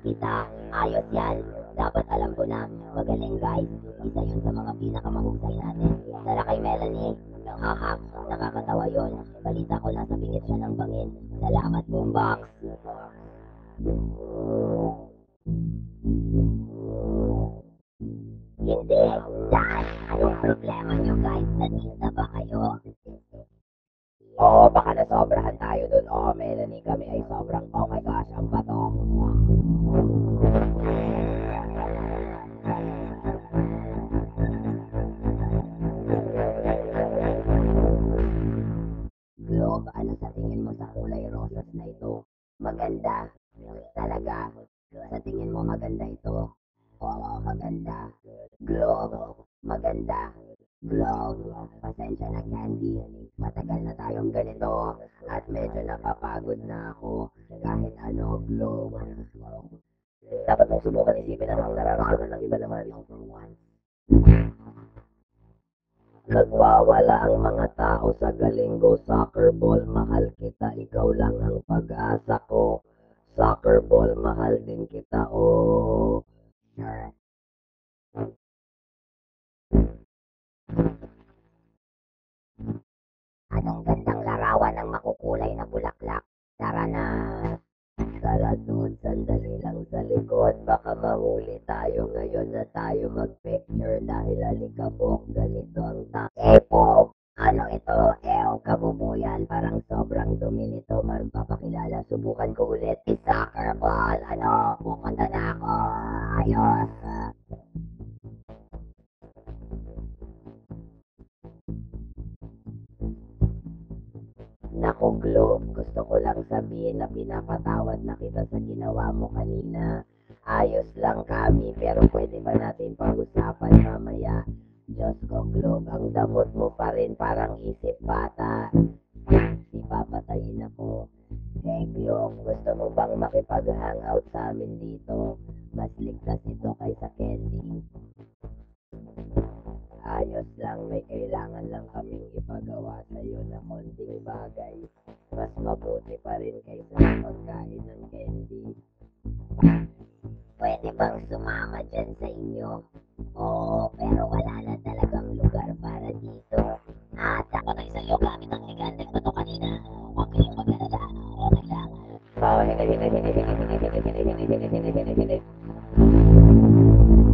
kita. Ayos yan. Dapat alam ko na. Magaling guys. Isa yun sa mga pinakamahusay natin. Tara kay Melanie. Haha, nakakatawa yun. Balita ko nasa bingit siya ng bangin. Salamat, Boombox. Hindi. Dahil anong problema nyo guys? Natista ba kayo? Oo, baka nasobrahan tayo dun. Oo, Melanie, kami ay sobrang, oh my gosh, ang bato. Globe, ano sa tingin mo sa kulay rosas na ito? Maganda. Talaga. Sa tingin mo maganda ito? Oo, maganda. Globe, maganda. Globe, pasensya na Candy. Matagal na tayong ganito at medyo napapagod na ako. Kahit ano, Globe. Dapat mong subukan isipin ano ang nararamdaman ng iba naman. Nagwawala ang mga tao sa Galingo Soccer Ball. Mahal kita, ikaw lang ang pag-asa ko. Soccer Ball, mahal din kita, oh. Sure. Anong gandang larawan ng makukulay na bulaklak? Tara na. Tara dun, sandali lang sa likod. Baka mahuli tayo ngayon na tayo mag-picture dahil alikabok ganito ang po, ano ito? Kabubuyan. Parang sobrang dumi nito. Magpapakilala. Subukan ko ulit. Soccer ball. Ano? Pupunta na ako. Ayos. Naku, Globe, gusto ko lang sabihin na pinapatawad na kita sa ginawa mo kanina. Ayos lang kami, pero pwede ba natin pag-usapan mamaya? Diyos ko, Globe, ang damot mo pa rin parang isip bata. Ipapatayin ako. Hey, Globe, gusto mo bang makipag-hangout sa amin dito? Mas ligtas ito kaysa candy. Ayos lang, may kailangan lang kaming ipagawa sa'yo na konting bagay. Mas mabuti pa rin kaysa pagkain ng candy. Pwede bang sumama dyan sa inyo? Oo, pero wala na talaga